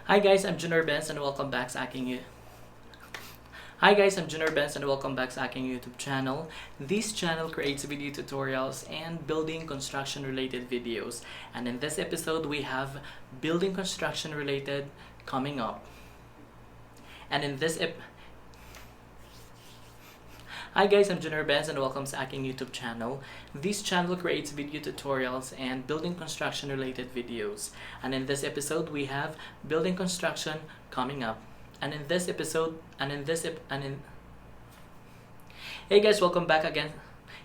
Hi guys, I'm Junor Benz and welcome back sa aking Hi guys, I'm Junor Benz and welcome back sa aking YouTube channel. This channel creates video tutorials and building construction related videos. And in this episode, we have building construction related coming up. And in this Hi guys, I'm Junor Benz and welcome sa aking YouTube channel. This channel creates video tutorials and building construction related videos. And in this episode, we have building construction coming up. And in this episode, Hey guys, welcome back again.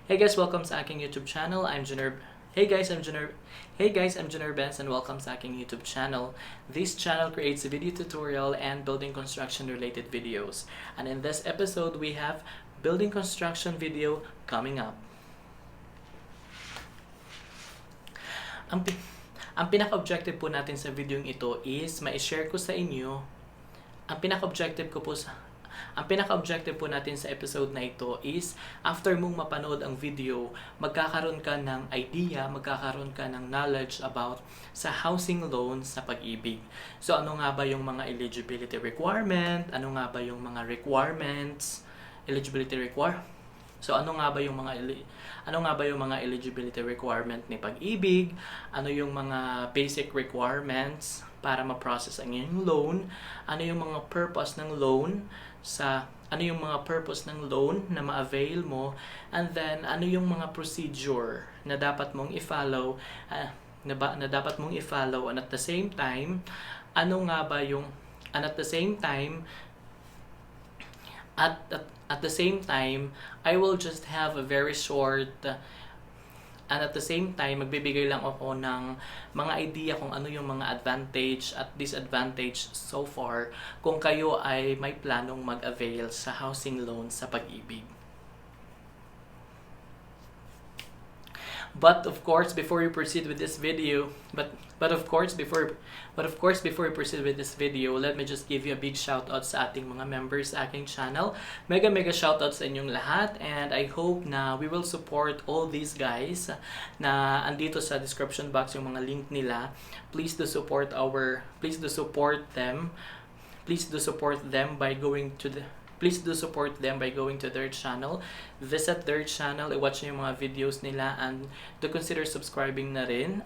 Hey guys, welcome sa aking YouTube channel. Hey guys, I'm Junor Benz and welcome sa aking YouTube channel. This channel creates video tutorial and building construction related videos. And in this episode, we have building construction video coming up. Ang pinaka-objective po natin sa video ito is ma-share ko sa inyo ang pinaka-objective po natin sa episode na ito is after mong mapanood ang video, magkakaroon ka ng idea, magkakaroon ka ng knowledge about sa housing loan sa Pag-IBIG. So ano nga ba yung mga eligibility requirement? Ano nga ba yung mga requirements? So ano nga ba yung mga eligibility requirement ni Pag-IBIG? Ano yung mga basic requirements para ma-process ang inyong loan? Ano yung mga purpose ng loan na ma-avail mo? And then ano yung mga procedure na dapat mong i-follow and at the same time at the same time, I will just have a very short and at the same time, magbibigay lang ako ng mga idea kung ano yung mga advantage at disadvantage so far kung kayo ay may planong mag-avail sa housing loan sa Pag-IBIG. But of course, before we proceed with this video, let me just give you a big shout out sa ating mga members sa aking channel. Mega shout out sa inyong lahat, and I hope na we will support all these guys na andito sa description box yung mga link nila. Please do support them by going to their channel. Visit their channel, i-watch nyo yung mga videos nila, and do consider subscribing na rin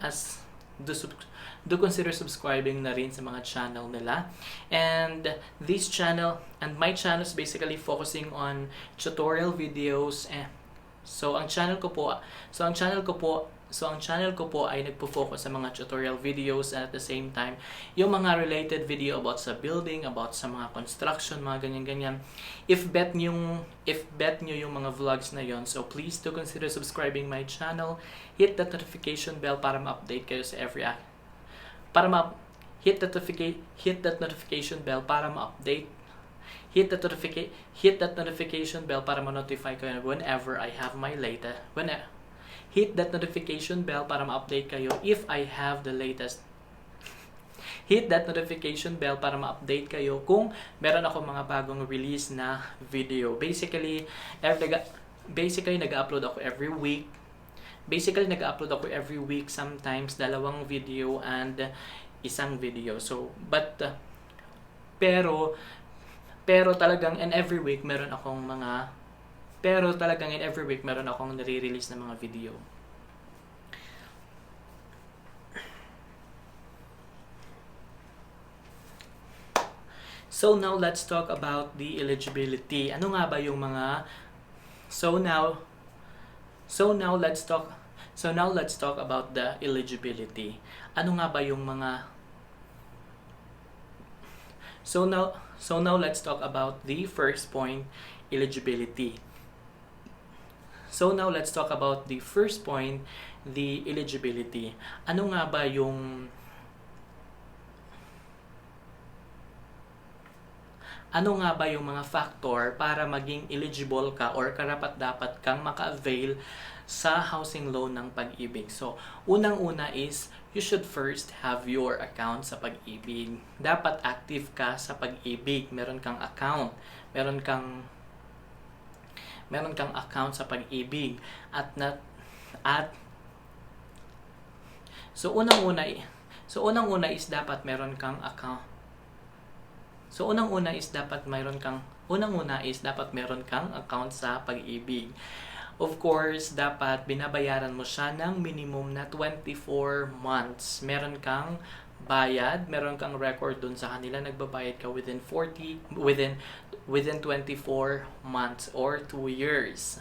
sa mga channel nila. And my channel is basically focusing on tutorial videos. So ang channel ko po ay nagpo-focus sa mga tutorial videos, and at the same time, yung mga related video about sa building, about sa mga construction, mga ganyan-ganyan. If bet nyo yung mga vlogs na yon, so please do consider subscribing my channel. Hit that notification bell para ma-update kayo sa hit that notification bell para ma-update. Hit that notification bell para ma-notify kayo whenever I have my Hit that notification bell para ma-update kayo if I have the latest. Hit that notification bell para ma-update kayo kung meron ako mga bagong release na video. Basically, nag-upload ako every week. Sometimes dalawang video and isang video. So, pero talagang in every week meron akong nare-release na mga video. So now let's talk about the eligibility. Ano nga ba yung mga So now let's talk about the eligibility. Ano nga ba yung mga So now let's talk about the first point, eligibility. So now let's talk about the first point, the eligibility. Ano nga ba yung mga factor para maging eligible ka or karapat-dapat kang maka-avail sa housing loan ng Pag-IBIG? So, unang-una is you should first have your account sa Pag-IBIG. Dapat active ka sa Pag-IBIG. Meron kang account sa Pag-IBIG So unang-una is dapat meron kang account So unang-una is dapat meron kang account sa PAG-IBIG. Of course, dapat binabayaran mo siya ng minimum na 24 months. Meron kang bayad, meron kang record dun sa kanila, nagbabayad ka within 24 months or 2 years.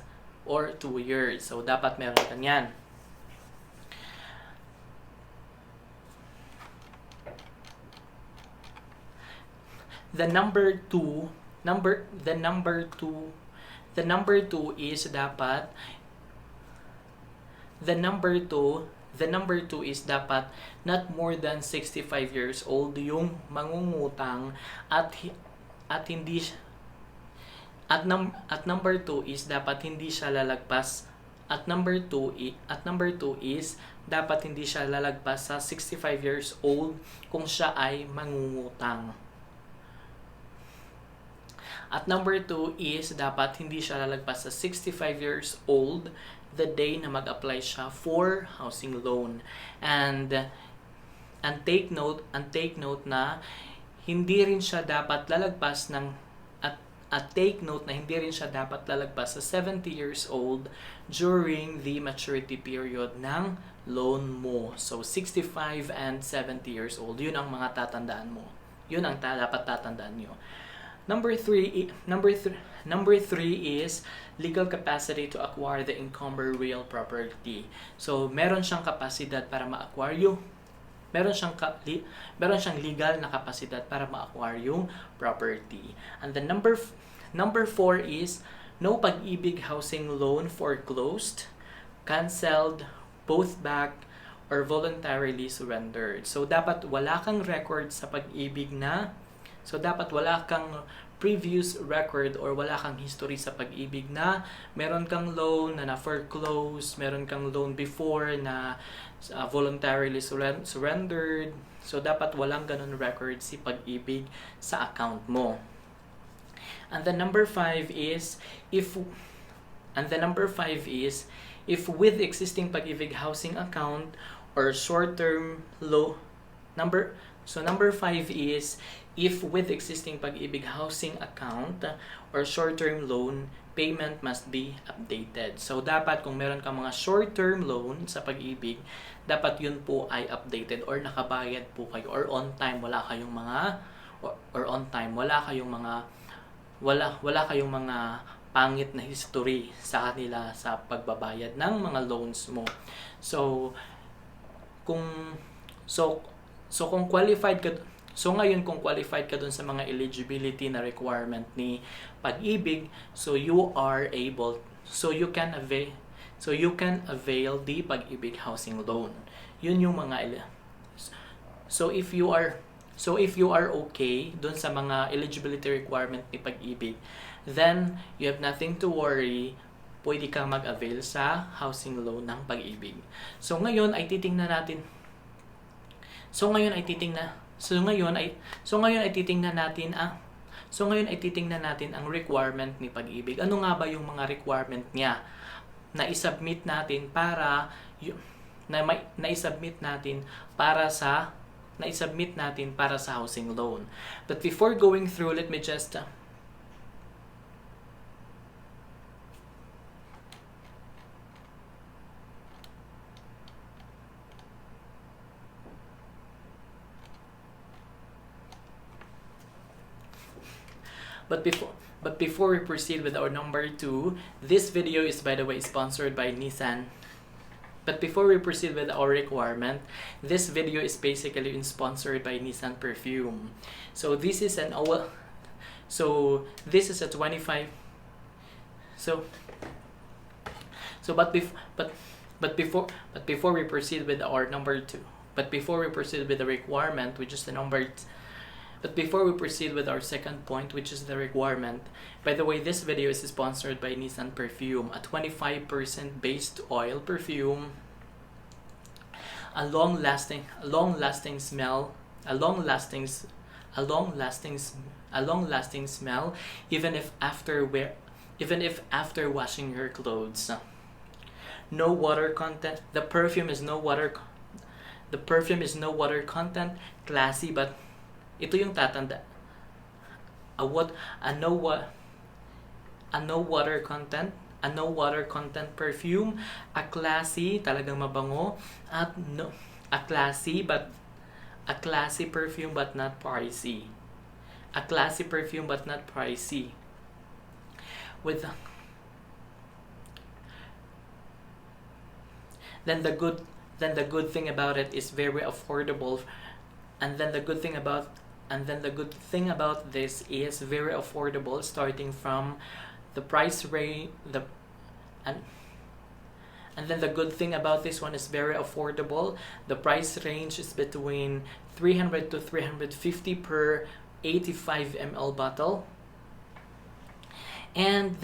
So dapat meron ka niyan. The number two is dapat not more than 65 years old yung mangungutang at number 2 is dapat hindi siya lalagpas dapat hindi siya lalagpas sa 65 years old kung siya ay mangungutang. At number 2 is dapat hindi siya lalagpas sa 65 years old the day na mag-apply siya for housing loan. And take note na hindi rin siya dapat lalagpas sa 70 years old during the maturity period ng loan mo. So 65 and 70 years old, yun ang mga tatandaan mo. Yun ang dapat tatandaan nyo. Number three is legal capacity to acquire the encumbered real property. So, meron siyang kapasidad para ma-acquire yung meron siyang legal na kapasidad para ma-acquire yung property. And the number 4 is no PAG-IBIG housing loan foreclosed, canceled, both back, or voluntarily surrendered. So, dapat wala kang record sa PAG-IBIG dapat wala kang previous record or wala kang history sa PAG-IBIG na meron kang loan na na-foreclose, meron kang loan before na voluntarily surrendered. So, dapat walang ganun record si PAG-IBIG sa account mo. And the number 5 is if with existing PAG-IBIG housing account or short-term loan number 5 is if with existing PAG-IBIG housing account or short-term loan, payment must be updated. So, dapat kung meron ka mga short-term loan sa PAG-IBIG, dapat yun po ay updated or nakabayad po kayo or on time. Wala kayong mga pangit na history sa kanila sa pagbabayad ng mga loans mo. So, kung qualified ka, kung qualified ka dun sa mga eligibility na requirement ni PAG-IBIG, you can avail the PAG-IBIG housing loan. Yun yung mga So if you are okay dun sa mga eligibility requirement ni PAG-IBIG, then you have nothing to worry. Pwede kang mag-avail sa housing loan ng PAG-IBIG. So ngayon ay titingnan natin ang requirement ni PAG-IBIG. Ano nga ba yung mga requirement niya na i-submit natin para sa housing loan. But before going through, let me just But before we proceed with our number 2, this video is, by the way, sponsored by Nissan. But before we proceed with our requirement, this video is basically sponsored by Nissan perfume. So this is a 25. But before we proceed with our number 2, but before we proceed with the requirement, which is the number. But before we proceed with our second point, which is the requirement, by the way, this video is sponsored by Nissan Perfume, a 25% based oil perfume, a long-lasting smell, even if after washing your clothes. No water content. The perfume is no water content. Classy, but ito yung tatanda. no water content perfume, a classy, talagang mabango, at a classy perfume but not pricey. A classy perfume but not pricey. With then the good thing about it is very affordable, and then the good thing about this is very affordable, starting from the price range and then the good thing about this one is very affordable. The price range is between 300 to 350 per 85 ml bottle. And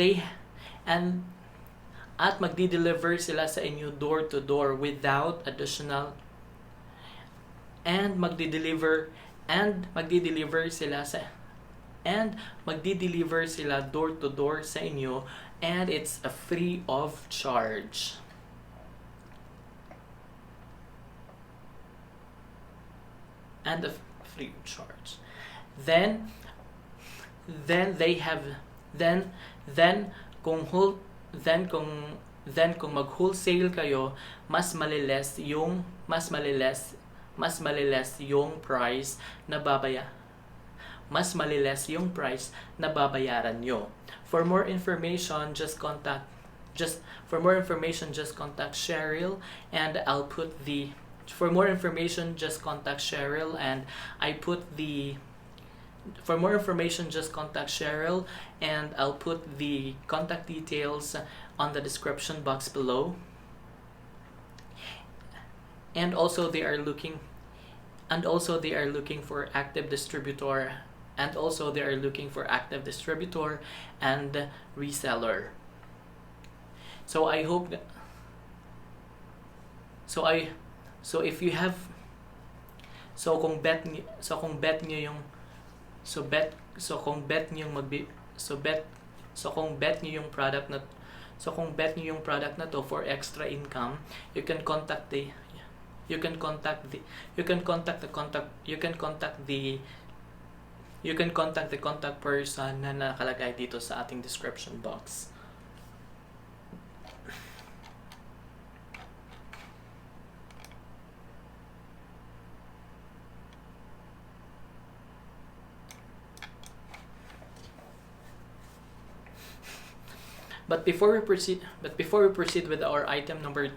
magdi-deliver sila sa inyo door to door without additional, and magdi-deliver sila door to door sa inyo, and it's a free of charge. And a free of charge. Then kung mag-wholesale kayo, mas maliles yung price na babayaran nyo. For more information, just contact Cheryl, and I'll put the For more information, just contact Cheryl, and I'll put the contact details on the description box below. And also they are looking for active distributor, and reseller. So kung bet niyo yung product na to for extra income, you can contact the contact person na nakalagay dito sa ating description box. But before we proceed with our item number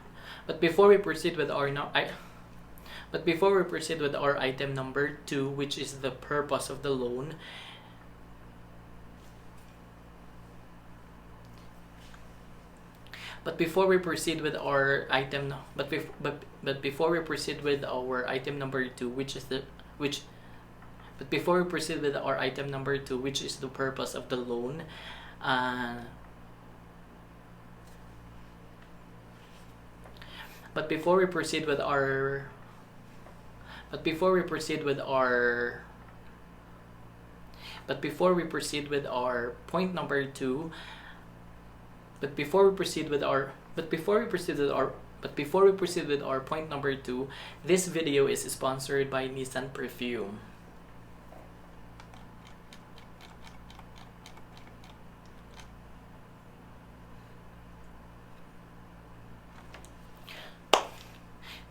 2, which is the purpose of the loan, before we proceed with our item number 2, which is the purpose of the loan, But before we proceed with our point number 2, this video is sponsored by Nissan Perfume.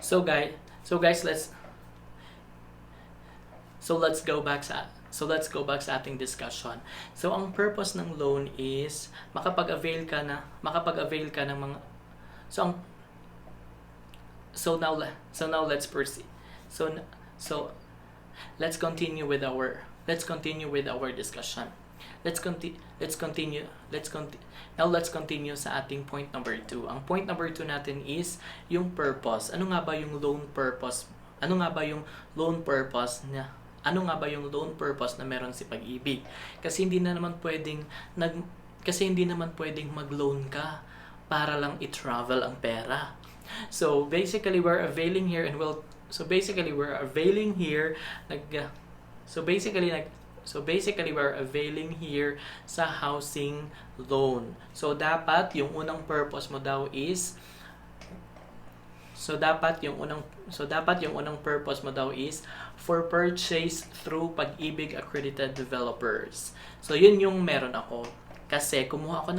So guys, let's go back sa ating discussion. So ang purpose ng loan is makapag-avail ka ng mga now let's proceed. So let's continue with our discussion. Let's continue sa ating point number 2. Ang point number 2 natin is yung purpose. Ano nga ba yung loan purpose na meron si PAG-IBIG? Kasi hindi naman pwedeng mag-loan ka para lang i-travel ang pera. So basically we're availing here sa housing loan. So dapat yung unang purpose mo daw is dapat yung unang purpose mo daw is for purchase through PAG-IBIG accredited developers. So yun yung meron ako kasi kumuha ako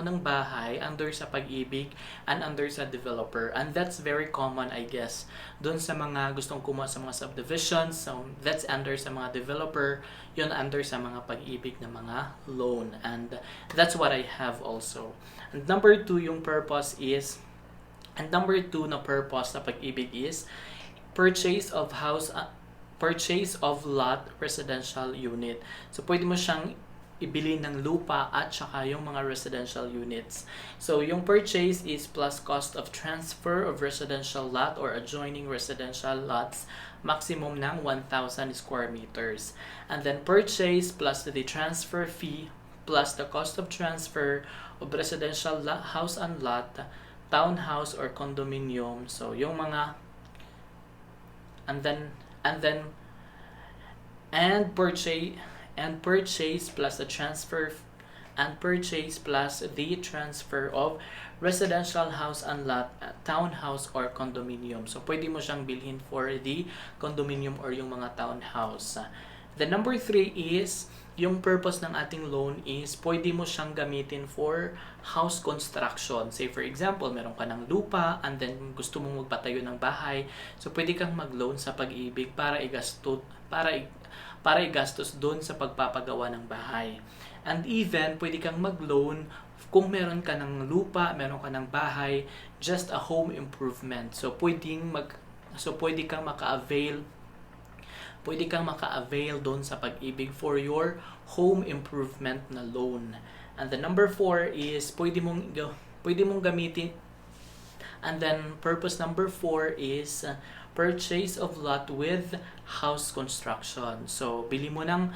ng bahay under sa PAG-IBIG and under sa developer. And that's very common, I guess. Doon sa mga gustong kumuha sa mga subdivisions, so that's under sa mga developer, yun under sa mga PAG-IBIG na mga loan. And that's what I have also. And number two na purpose sa PAG-IBIG is purchase of lot residential unit. So pwede mo siyang ibili ng lupa at saka yung mga residential units. So, yung purchase is plus cost of transfer of residential lot or adjoining residential lots, maximum ng 1,000 square meters. And then purchase plus the transfer fee plus the cost of transfer of residential house and lot, townhouse or condominium. So, yung mga purchase plus the transfer of residential house and lot, townhouse or condominium. So pwede mo siyang bilhin for the condominium or yung mga townhouse. The number 3 is yung purpose ng ating loan is pwede mo siyang gamitin for house construction. Say for example, meron ka ng lupa and then gusto mong magpatayo ng bahay. So pwede kang mag-loan sa PAG-IBIG para igastos doon sa pagpapagawa ng bahay. And even, pwede kang mag-loan kung meron ka ng lupa, meron ka ng bahay, just a home improvement. So, pwede kang maka-avail doon sa PAG-IBIG for your home improvement na loan. And the number 4 is pwede mong gamitin. And then, purpose number 4 is purchase of lot with house construction. So, bili mo ng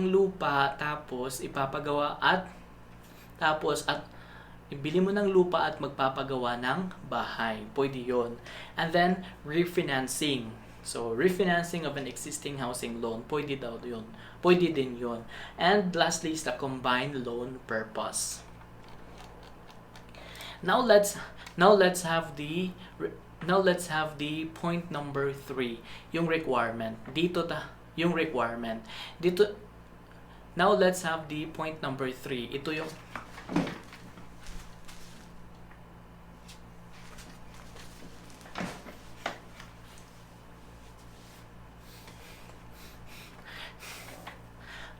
lupa tapos magpapagawa ng bahay. Pwede 'yon. And then refinancing. So, refinancing of an existing housing loan, pwede daw 'yon. Pwede din 'yon. And lastly is the combined loan purpose. Now let's have the point number 3, yung requirement. Now let's have the point number 3. Ito yung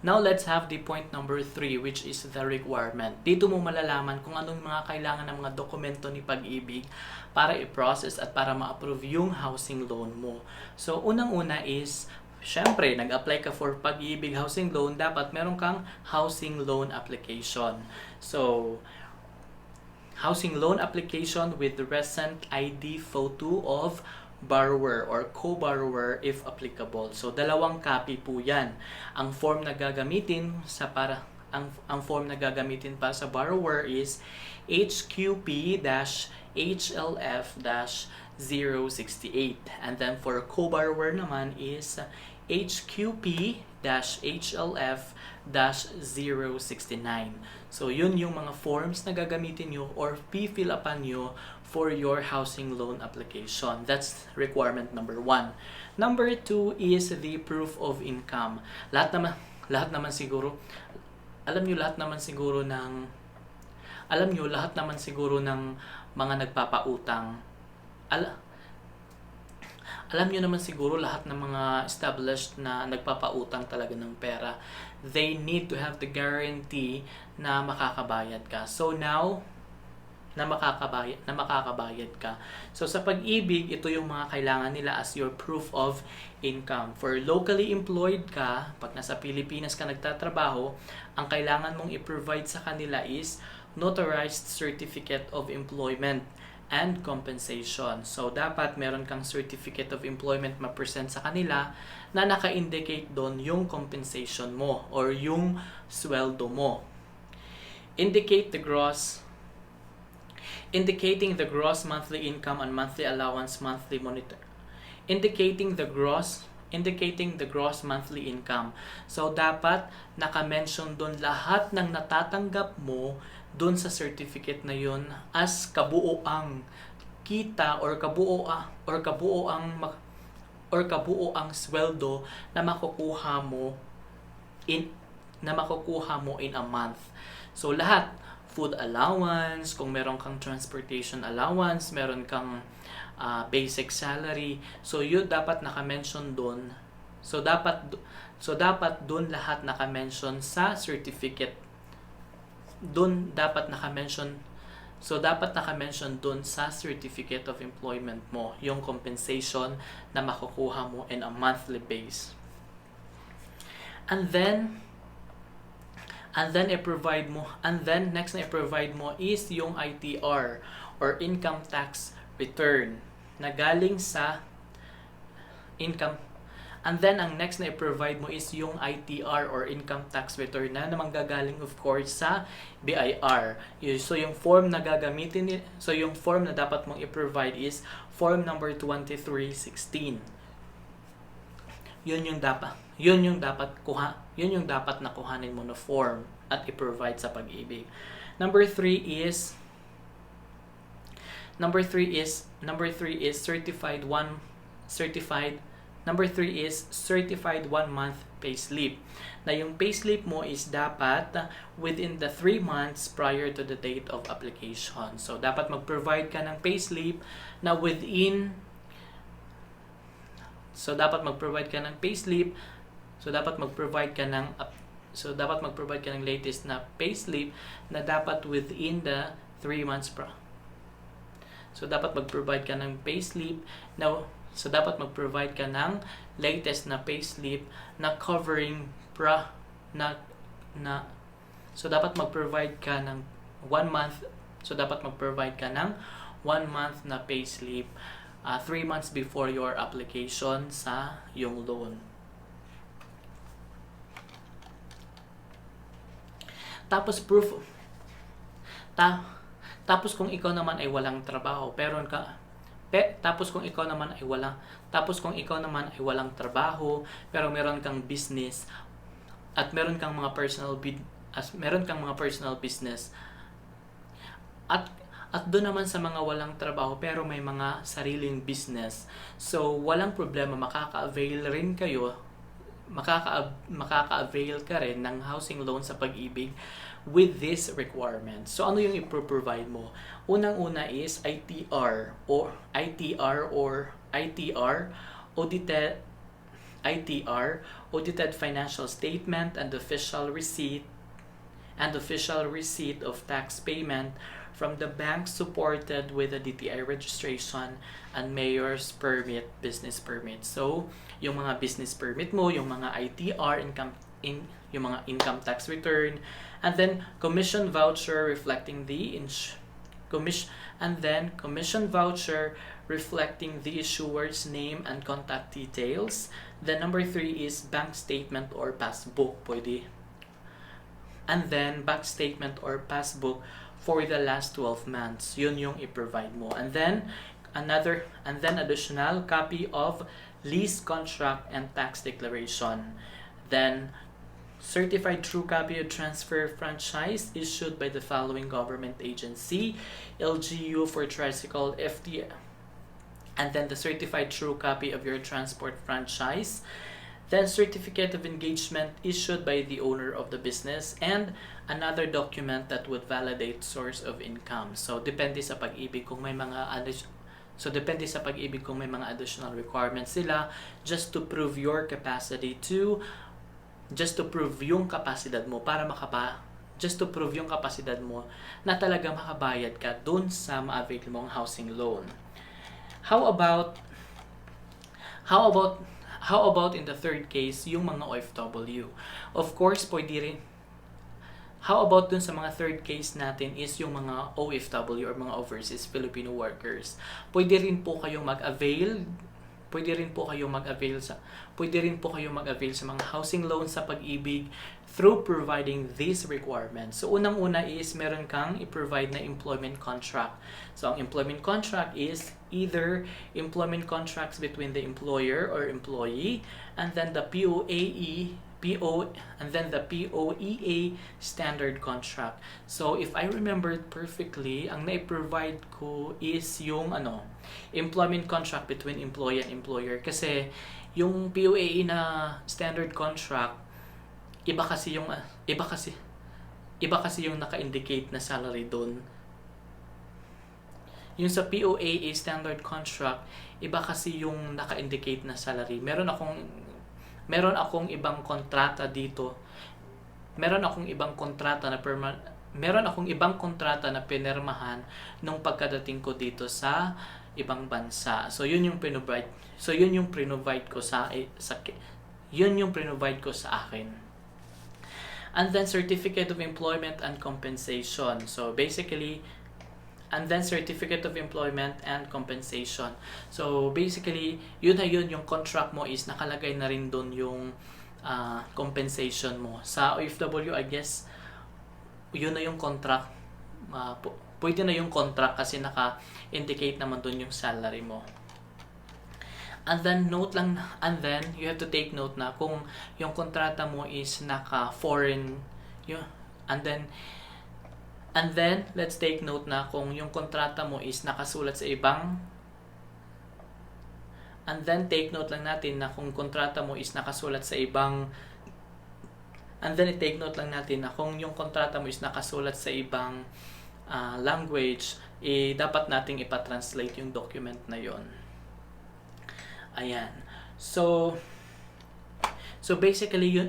Now, let's have the point number 3, which is the requirement. Dito mo malalaman kung anong mga kailangan ng mga dokumento ni PAG-IBIG para i-process at para ma-approve yung housing loan mo. So, unang-una is, syempre, nag-apply ka for PAG-IBIG housing loan, dapat meron kang housing loan application. So, housing loan application with recent ID photo of borrower or co-borrower if applicable. So, dalawang copy po yan. Ang form na gagamitin para sa borrower is HQP-HLF-068. And then for co-borrower naman is HQP-HLF-069. So, yun yung mga forms na gagamitin nyo or fill upan nyo for your housing loan application. That's requirement number 1. Number 2 is the proof of income. Lahat naman siguro ng mga nagpapautang. Alam nyo naman siguro lahat ng mga established na nagpapautang talaga ng pera, they need to have the guarantee na makakabayad ka. So now, na makakabayad ka. So sa PAG-IBIG, ito yung mga kailangan nila as your proof of income. For locally employed ka, pag nasa Pilipinas ka nagtatrabaho, ang kailangan mong i-provide sa kanila is notarized certificate of employment and compensation. So dapat meron kang certificate of employment ma-present sa kanila na naka-indicate doon yung compensation mo or yung sweldo mo. Indicating the gross monthly income and monthly allowance, monthly monitor. Indicating the gross monthly income. So, dapat naka-mention doon lahat ng natatanggap mo doon sa certificate na yun as kabuoang kita or kabuo ang sweldo na makukuha mo in a month. So lahat, food allowance, kung meron kang transportation allowance, meron kang basic salary, so yun dapat naka-mention doon. So dapat doon lahat naka-mention sa certificate. Dapat naka-mention doon sa certificate of employment mo yung compensation na makukuha mo in a monthly base. And then next na i-provide mo is yung ITR or income tax return na galing sa income. And then ang next na i-provide mo is yung ITR or income tax return na manggagaling of course sa BIR. So yung form na dapat mong i-provide is form number 2316. Yun yung dapat na kuhanin mo na form at i-provide sa PAG-IBIG. Number 3 is certified 1-month payslip. Na yung payslip mo is dapat within the 3 months prior to the date of application. So dapat mag-provide ka ng payslip na magprovide ka ng latest na payslip na dapat within the 3 months dapat magprovide ka ng latest na payslip na covering dapat magprovide ka ng 1 month. So dapat magprovide ka ng 1 month na payslip 3 months before your application sa yung loan. Tapos tapos kung ikaw naman ay walang trabaho, tapos kung ikaw naman ay walang trabaho, pero meron kang business at meron kang mga personal business at doon naman sa mga walang trabaho pero may mga sariling business, so walang problema, makaka-avail ka rin ng housing loan sa PAG-IBIG with this requirement. So ano yung i-provide mo? Unang-una is ITR audited financial statement and official receipt of tax payment from the bank supported with a DTI registration and mayor's permit, business permit. So yung mga business permit mo, yung mga ITR, yung mga income tax return, and then commission voucher reflecting the issuer's name and contact details. Then number 3 is bank statement or passbook, pwede. And then bank statement or passbook for the last 12 months. Yun yung i-provide mo. And then additional copy of lease contract and tax declaration. Then certified true copy of transfer franchise issued by the following government agency: LGU for tricycle, FT, and then the certified true copy of your transport franchise. Then certificate of engagement issued by the owner of the business, and another document that would validate source of income. So depende sa PAG-IBIG kung may mga additional requirements sila just to prove yung kapasidad mo na talaga makabayad ka dun sa ma-avail mong housing loan. How about in the third case, yung mga OFW? Of course, pwede rin. How about dun sa mga third case natin is yung mga OFW or mga overseas Filipino workers. Pwede rin po kayong mag-avail sa mga housing loans sa PAG-IBIG through providing these requirements. So unang-una is meron kang i-provide na employment contract. So ang employment contract is either employment contracts between the employer or employee, and then the POAE the POEA standard contract. So if I remember perfectly, ang na-provide ko is yung employment contract between employee and employer, kasi yung POEA na standard contract, iba kasi yung naka-indicate na salary doon. Yung sa POAA standard contract, iba kasi yung naka-indicate na salary. Meron akong ibang kontrata dito. Meron akong ibang kontrata na pinirmahan nung pagkadating ko dito sa ibang bansa. So yun yung provide ko sa akin. And then certificate of employment and compensation. So basically, certificate of employment and compensation. So basically, yun yung contract mo is nakalagay na rin doon yung compensation mo. Sa OFW, I guess, yun na yung contract. Pwede na yung contract kasi naka-indicate naman doon yung salary mo. And then you have to take note na kung yung kontrata mo is naka-foreign, and then let's take note na kung yung kontrata mo is nakasulat sa ibang, and then take note lang natin na kung kontrata mo is nakasulat sa ibang, and then i-take note lang natin na kung yung kontrata mo is nakasulat sa ibang language, dapat nating ipa-translate yung document na yon. Ayan. So basically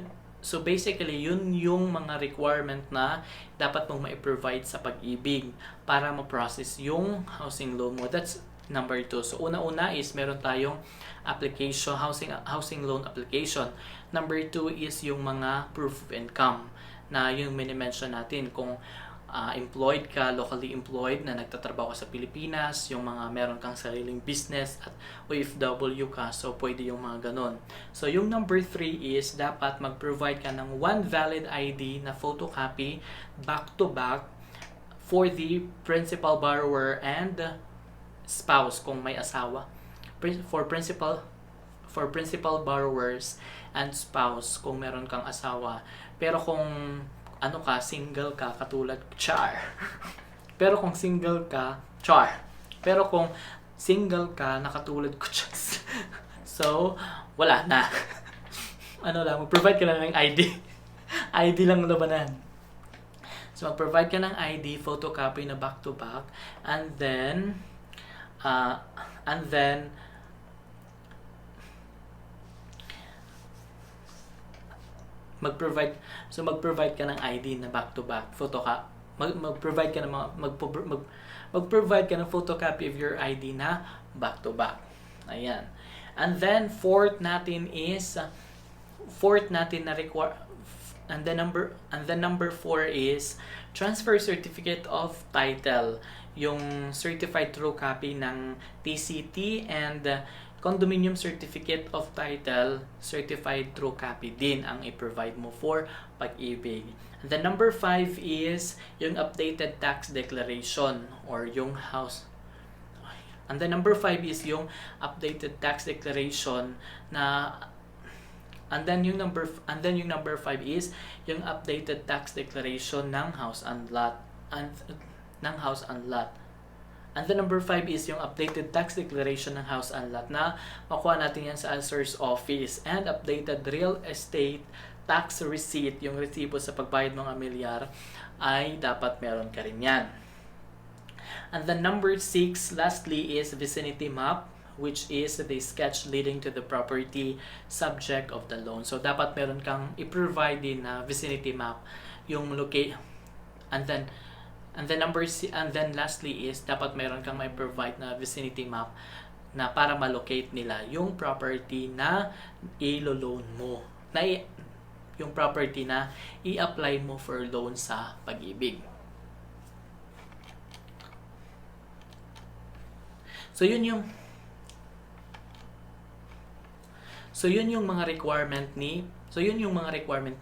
yun yung mga requirement na dapat mong ma-provide sa PAG-IBIG para ma-process yung housing loan mo. That's number 2. So una-una is meron tayong application, housing loan application. Number 2 is yung mga proof of income na yung mini-mention natin kung employed ka, locally employed na nagtatrabaho ka sa Pilipinas, yung mga meron kang sariling business at OFW ka, so pwede yung mga ganon. So yung number 3 is dapat mag-provide ka ng one valid ID na photocopy back to back for the principal borrower and spouse kung may asawa. For principal borrowers and spouse kung meron kang asawa. Pero kung single ka, katulad char. Pero kung single ka, nakatulad ko, so wala na. Mag-provide ka lang ng ID. ID lang labanan. So mag-provide ka ng ID, photocopy na back to back, and then mag-provide ka ng ID na back to back mag-provide ka ng photocopy of your ID na back to back. Ayan. And then fourth natin na require, and then number 4 is transfer certificate of title, yung certified true copy ng TCT, and condominium certificate of title, certified true copy din ang i-provide mo for PAG-IBIG. And then number 5 is yung updated tax declaration or yung house. And then number 5 is yung updated tax declaration na, and then yung number 5 is yung updated tax declaration ng house and lot. And the number 5 is yung updated tax declaration ng house and lot na makuha natin yan sa assessor's office, and updated real estate tax receipt, yung resibo sa pagbayad mga milyar, ay dapat meron ka rin yan. And the number 6 lastly is vicinity map, which is the sketch leading to the property subject of the loan. So dapat meron kang i-provide din na vicinity map, yung locate, and then lastly is dapat meron kang may provide na vicinity map na para ma-locate nila yung property na i-loan mo, yung property na i-apply mo for loan sa PAG-IBIG. So yun yung mga requirement ni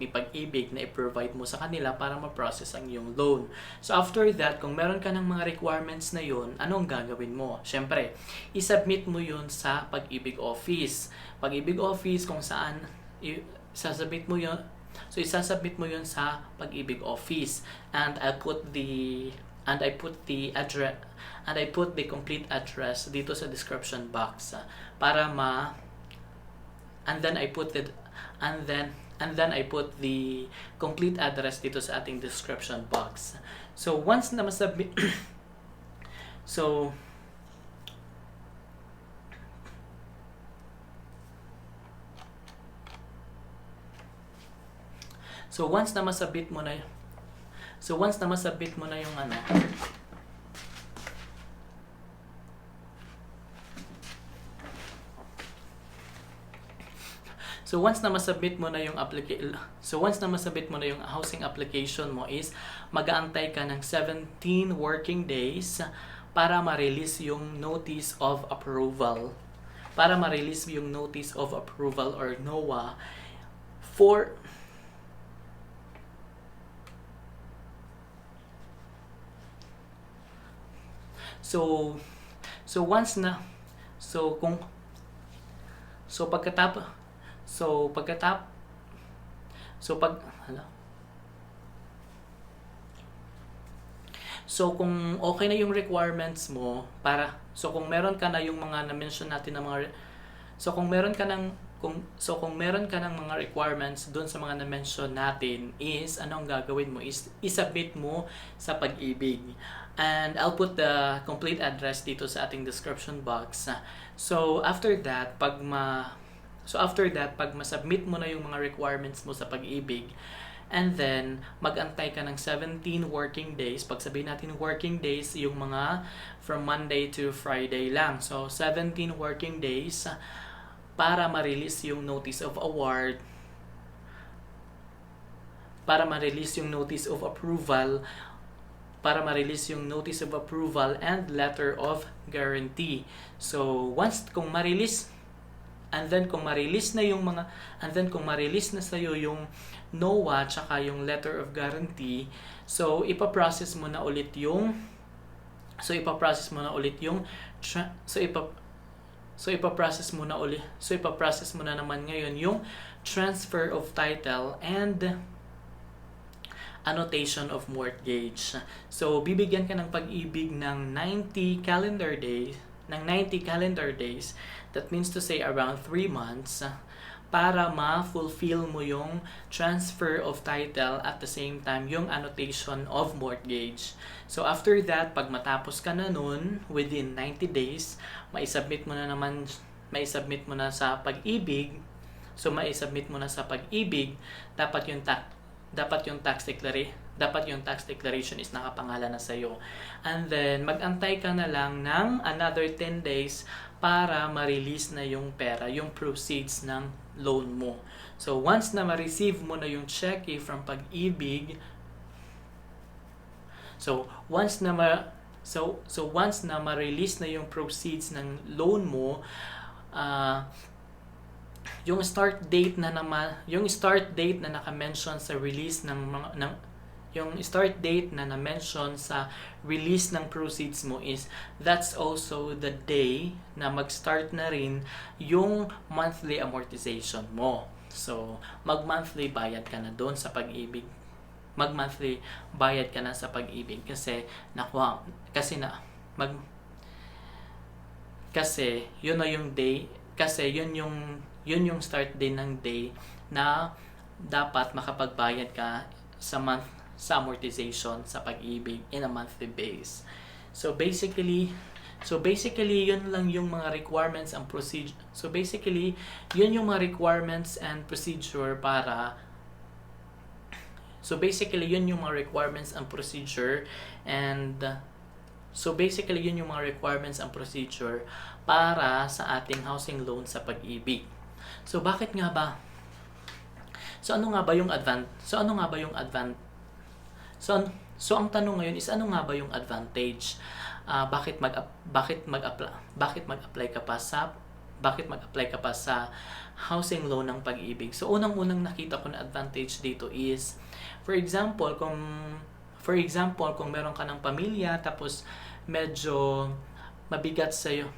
PAG-IBIG na i-provide mo sa kanila para ma-process ang iyong loan. So after that, kung meron ka ng mga requirements na yun, anong gagawin mo? Siyempre, i-submit mo yun sa PAG-IBIG office. PAG-IBIG office kung saan isasubmit mo yun. So isasubmit mo yun sa PAG-IBIG office, and I put the address, and I put the complete address dito sa description box, para and then I put the complete address dito sa ating description box. So once na masubmit So once na masubmit mo na yung ano, So once na masubmit mo na yung housing application mo, is mag-aantay ka ng 17 working days para ma-release yung notice of approval. Or NOA for kung okay na yung requirements mo, kung meron ka na yung mga na-mention natin na mga kung meron ka ng mga requirements doon sa mga na-mention natin, is anong gagawin mo is isubmit mo sa PAG-IBIG. And I'll put the complete address dito sa ating description box. So after that, pag ma-submit mo na yung mga requirements mo sa PAG-IBIG, and then mag-antay ka ng 17 working days. Pag sabihin natin working days, yung mga from Monday to Friday lang. So 17 working days para ma-release yung notice of award, para ma-release yung notice of approval, and letter of guarantee. So kung ma-release na sa'yo yung NOA tsaka yung letter of guarantee, so ipaprocess mo na ulit naman ngayon yung transfer of title and annotation of mortgage. So bibigyan ka ng PAG-IBIG ng 90 calendar days. That means to say around 3 months, para ma-fulfill mo yung transfer of title at the same time yung annotation of mortgage. So after that, pag matapos ka na nun, within 90 days, maisubmit mo na sa PAG-IBIG. So maisubmit mo na sa PAG-IBIG, dapat yung tax declaration is nakapangalan na sa'yo. And then mag-antay ka na lang ng another 10 days para ma-release na yung pera, yung proceeds ng loan mo. So once na ma-receive mo na yung cheque from PAG-IBIG, once na ma-release na yung proceeds ng loan mo, yung start date na naka-mention sa release yung start date na na-mention sa release ng proceeds mo, is that's also the day na mag-start na rin yung monthly amortization mo. So mag-monthly bayad ka na doon sa PAG-IBIG. Kasi yun na yung day, kasi yun yung start din ng day na dapat makapagbayad ka sa amortization sa PAG-IBIG in a monthly base. So basically yun lang yung mga requirements and procedure. Para sa ating housing loan sa PAG-IBIG. So bakit nga ba? So ano nga ba yung ang tanong ngayon is, ano nga ba yung advantage? Bakit mag-apply ka pa sa housing loan ng PAG-IBIG? So unang-unang nakita ko na advantage dito is, for example, kung meron ka ng pamilya, tapos medyo mabigat sa'yo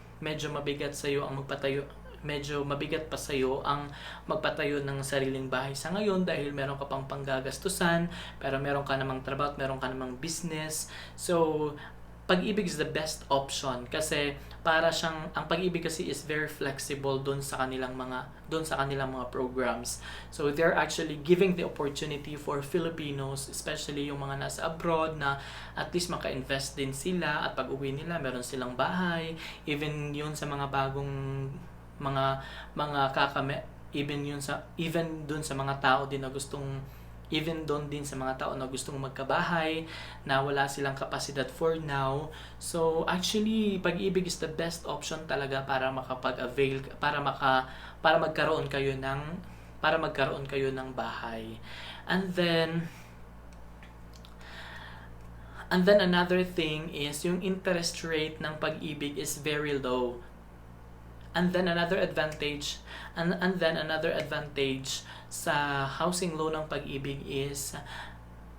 ang magpatayo medyo mabigat pa sa'yo ang magpatayo ng sariling bahay sa ngayon dahil meron ka pang panggagastusan, pero meron ka namang trabaho, meron ka namang business. So, Pag-ibig is the best option kasi ang Pag-ibig kasi is very flexible doon sa kanilang mga programs. So they're actually giving the opportunity for Filipinos, especially yung mga nasa abroad, na at least maka-invest din sila at pag-uwi nila meron silang bahay, even yun sa mga bagong mga even doon sa mga tao din na even doon din sa mga tao na gustong magkabahay na wala silang kapasidad for now. So actually, Pag-ibig is the best option talaga para makapag-avail, para magkaroon kayo ng bahay. And then another thing is yung interest rate ng Pag-ibig is very low. And then another advantage sa housing loan ng Pag-ibig is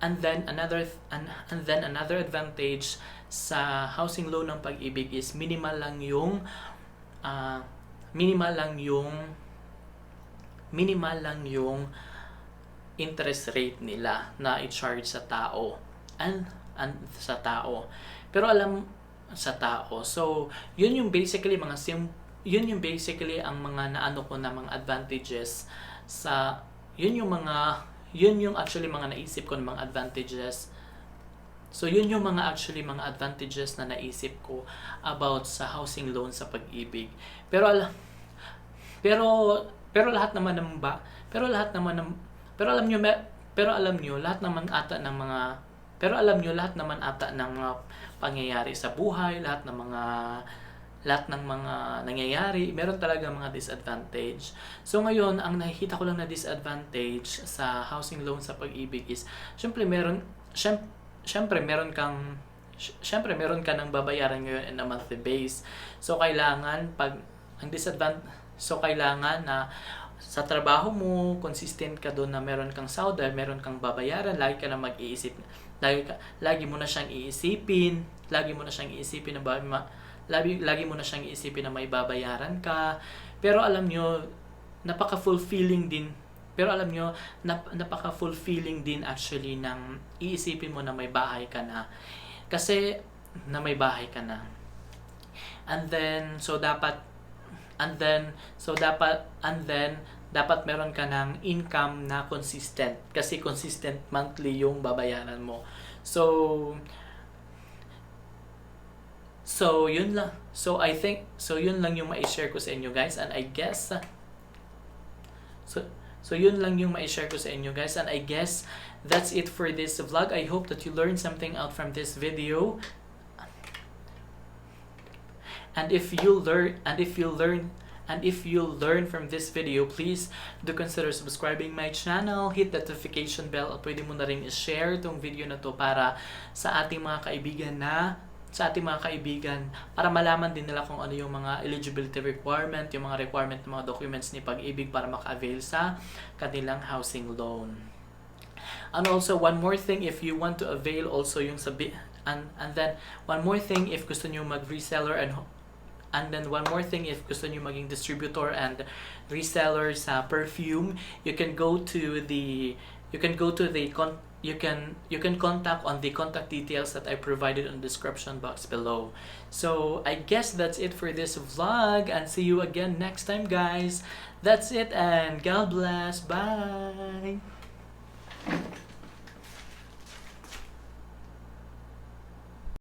another advantage sa housing loan ng Pag-ibig is minimal lang yung interest rate nila na i-charge sa tao and sa tao. Pero sa tao. So, yun yung basically ang mga naano ko na mga advantages yun yung actually mga naisip ko ng mga advantages. So yun yung mga advantages na naisip ko about sa housing loan sa Pag-ibig. Pero alam nyo lahat naman ata ng mga pangyayari sa buhay, lahat ng mga nangyayari, meron talaga mga disadvantage. So ngayon, ang nakikita ko lang na disadvantage sa housing loan sa Pag-ibig is, syempre meron ka ng babayaran ngayon in a monthly base. So kailangan na sa trabaho mo, consistent ka doon na meron kang sahod, meron kang babayaran, lagi ka na mag-iisip. Lagi mo na siyang iisipin na may babayaran ka. Pero alam nyo, napaka-fulfilling din actually ng iisipin mo na may bahay ka na. Kasi And then dapat meron ka ng income na consistent kasi consistent monthly yung babayaran mo. So yun lang. So yun lang yung mai-share ko sa inyo guys, and I guess that's it for this vlog. I hope that you learned something out from this video. And if you learn from this video, please do consider subscribing my channel, hit the notification bell, at pwede mo na rin i-share tong video na to para sa ating mga kaibigan para malaman din nila kung ano yung mga eligibility requirement, yung mga requirement ng mga documents ni Pag-ibig para maka-avail sa kanilang housing loan. And also, one more thing, if you want to avail also yung and then one more thing, if gusto niyo mag-reseller and then one more thing, if gusto niyo maging distributor and reseller sa perfume, you can contact on the contact details that I provided in the description box below. So I guess that's it for this vlog, and see you again next time guys. That's it, and God bless. Bye.